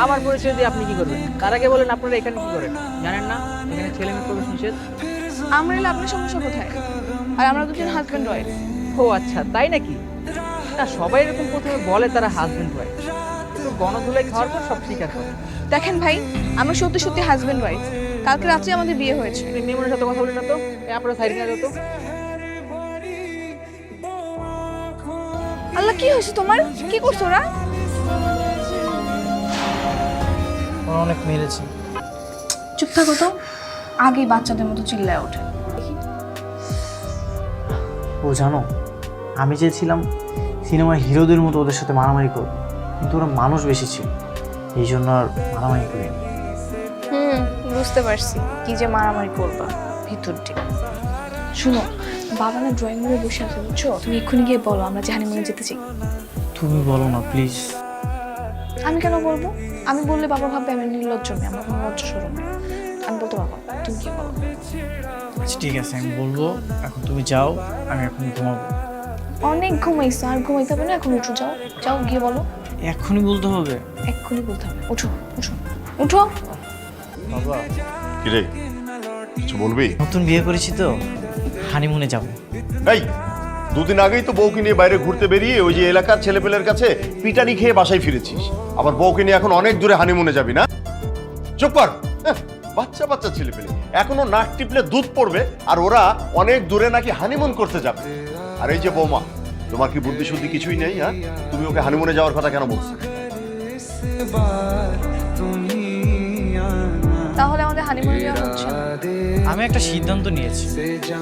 আমার পরিচয় দিয়ে আপনি কি করবেন? তার আগে বলেন আপনারা এখানে কি করেন? জানেন না এখানে ছেলে মেয়ে প্রবেশ নিষেধ? আমরা এলে আপনার সমস্যা কোথায়? আর আমরা দুজন হাজব্যান্ড ওয়াইফ। ও আচ্ছা, তাই নাকি? না, সবাই এরকম প্রথমে বলে তারা হাজবেন্ড ওয়াইফ, তো গণধুলাই খাওয়ার পর সব স্বীকার করে। দেখেন ভাই, আমরা সত্যি সত্যি হাজব্যান্ড ওয়াইফ। কালকে রাত্রে আমাদের বিয়ে হয়েছে। মেমনের সাথে কথা বলি না তো, আপনারা সাইড নিয়ে যেত। আল্লাহ, কি হয়েছে তোমার? কি করছো ওরা? ওরা অনেক মেরেছে। চুপ থাকো তো, আগেই বাচ্চাদের মতো চিল্লায় ওঠে। ও জানো, আমি চেয়েছিলাম সিনেমার হিরোদের মতো ওদের সাথে মারামারি করব, কিন্তু ওরা মানুষ বেশি ছিল, এই জন্য আর মারামারি করিনি। বুঝতে পারছি কি যে মারামারি করবা ভিতর দিয়ে। শুনো, বাবা না ড্রয়িং রুমে বসে আছে, বুঝছো? তুমি এক্ষুনি গিয়ে বলো আমরা যে হানিমুনে যেতে চাই। তুমি বলো না প্লিজ। আমি কেন বলবো? আমি বললে বাবা ভাববে আমি নির্লজ্জ মেয়ে, আমার কোনো লজ্জা শরম নেই। আমি বলতে পারবো, তুমি কি বলো? আচ্ছা ঠিক আছে, আমি বলবো। এখন তুমি যাও, আমি এখন ঘুমাবো। অনেক ঘুমাইছো, আর ঘুমাইতে হবে না, এখন উঠো, যাও যাও গিয়ে বলো। এখনই বলতে হবে? এক্ষুনি বলতে হবে, উঠো উঠো উঠো। বাবা, কি রে, কিছু বলবি? নতুন বিয়ে করেছি তো, হানিমুনে যাব। এই, দুদিন আগেই তো বউকে নিয়ে বাইরে ঘুরতে বেরিয়ে ওই যে এলাকার ছেলেপেলের কাছে পিটানি খেয়ে বাসায় ফিরেছিস, আবার বউকে নিয়ে এখন অনেক দূরে হানিমুনে যাবি না? চুপ কর। বাচ্চা বাচ্চা ছেলেপেলে এখনো নাক টিপলে দুধ পড়বে, আর ওরা অনেক দূরে নাকি হানিমুন করতে যাবে। আর এই যে বৌমা, তোমার কি বুদ্ধি শুদ্ধি কিছুই নেই? হ্যাঁ, তুমি ওকে হানিমুনে যাওয়ার কথা কেন বলছো? তাহলে আমাদের হানিমুনে যাওয়া হচ্ছে না। আমি একটা সিদ্ধান্ত নিয়েছি,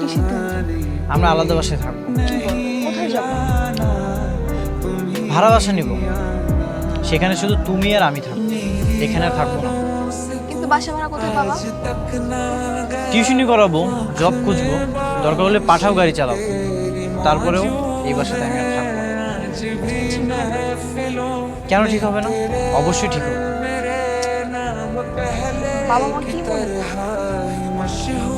কি সিদ্ধান্ত? আমরা আলাদা বাসায় থাকবো। কি বলো? কোথায় যাবো? ভাড়া বাসা নিব, সেখানে শুধু তুমি আর আমি থাকবো, এখানে আর থাকবো না। কিন্তু বাসা ভাড়া কোথায় পাবা? টিউশনি করাবো, জব খুঁজবো, দরকার হলে পাঠাও গাড়ি চালাবো, তারপরেও এই বাসাতে আমি আর থাকবো না। কেন ঠিক হবে না? অবশ্যই ঠিক হবে। বাবা মা কি বলবে?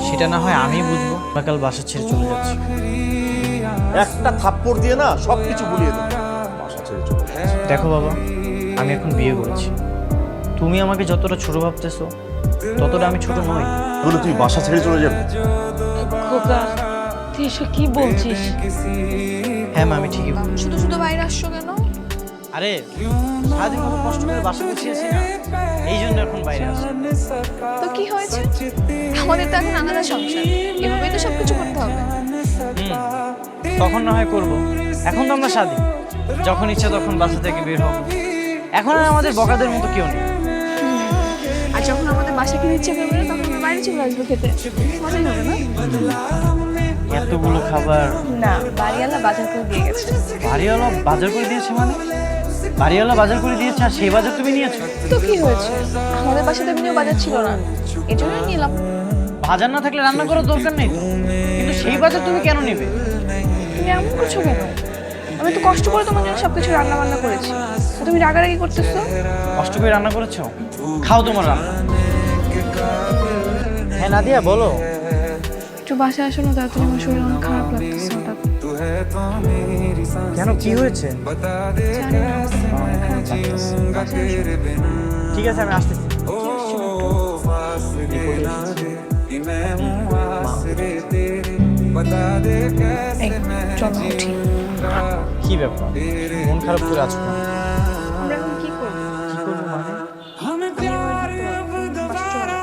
সেটা না হয় আমি বুঝবো। কাল বাসা ছেড়ে চলে যাচ্ছি। একটা থাপ্পড় দিয়ে না সবকিছু ভুলিয়ে দেবে। বাসা ছেড়ে চলে যাচ্ছি। দেখো বাবা, আমি এখন বিয়ে করেছি, তুমি আমাকে যতটা ছোট ভাবতেছো ততটা আমি ছোট নই। বলে তুই বাসা ছেড়ে চলে যাবে? খোকা, তুই এসব কি বলছিস? হ্যাঁ মা, আমি ঠিকই বলছি। শুধু শুধু বাইরে আসছো কেন? আরে সারাদিন কত কষ্ট করে বাসা গুছিয়েছি না, এই জন্য এখন বাইরে আসি। তো কি হয়েছে? আমাদের তো এখন আলাদা সংসার, এভাবেই তো সবকিছু করতে হবে। তখন না হয় করবো, এখন তো আমরা স্বাধীন, যখন ইচ্ছা তখন বাসা থেকে বের হবো। এখন আর আমাদের বকাদের মতো কেউ নেই। আর যখন আমাদের বাসা কিনে ইচ্ছে করবে না, তখন আমরা বাইরে চলে আসবো খেতে। মজাই হবে না? এতগুলো খাবার না, বাড়িওয়ালা বাজার করে দিয়ে গেছে। বাড়িওয়ালা বাজার করে দিয়েছে? মানে বাড়িওয়ালা বাজার করে দিয়েছে আর সেই বাজার তুমি নিয়েছো? তো কি হয়েছে? আমাদের বাসাতে এমনিও বাজার ছিল না, এই জন্যই নিলাম। বাজার না থাকলে রান্না করার দরকার নেই তো, কিন্তু সেই বাজার তুমি কেন নেবে? তুমি এমন করছো কেন? আমি তো কষ্ট করে তোমার জন্য সবকিছু রান্না বান্না করেছি, আর তুমি রাগারাগি করতেছো। কষ্ট করে রান্না করেছো, খাও তোমার রান্না। হ্যাঁ নাদিয়া, বলো। একটু বাসায় আসো না, তাড়াতাড়ি, আমার শরীর অনেক খারাপ লাগতেছে হঠাৎ। কেন, কি হয়েছে? জানি না, অনেক খারাপ লাগতেছে। বাসায় আসো। ঠিক আছে, আমি আসতেছি। এই, চলো উঠি। কি ব্যাপার, মন খারাপ করে আছো কেন? আমরা এখন কি করবো? কি করবো মানে? বাসায় চলো।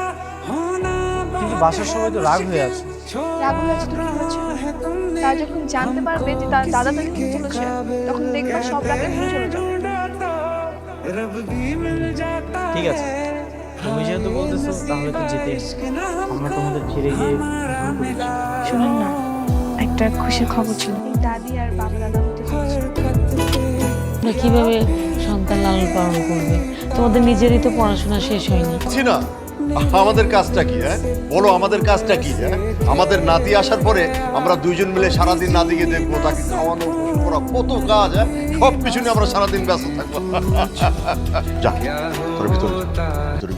কিন্তু বাসার সবাই তো রাগ হয়ে আছে। রাগ হয়ে আছে তো কি হয়েছে? তারা যখন জানতে পারবে যে তার দাদা তাকে নিয়ে চলেছে, তখন দেখবা সব রাগ এখানে চলে যাবে। ঠিক আছে, তুমি যেহেতু বলতেছো তাহলে তো যেতে, আমরা তোমাদের ছেড়ে গিয়ে শুনুন না, একটা খুশির খবর ছিল। এই দাদি আর বাবা দাদা হতে চলেছে। তোমরা কিভাবে সন্তান লালন পালন করবে? তোমাদের নিজেরই তো পড়াশোনা শেষ হয়নি। বুঝছি না আমাদের কাজটা কি? হ্যাঁ বলো, আমাদের কাজটা কি? হ্যাঁ, আমাদের নাতি আসার পরে আমরা দুইজন মিলে সারাদিন নাতিকে দেখবো, তাকে খাওয়ানো, গোসল করা, কত কাজ। হ্যাঁ, সব কিছু নিয়ে আমরা সারাদিন ব্যস্ত থাকবো। যা, তোর ভিতরে যা, ভিতরে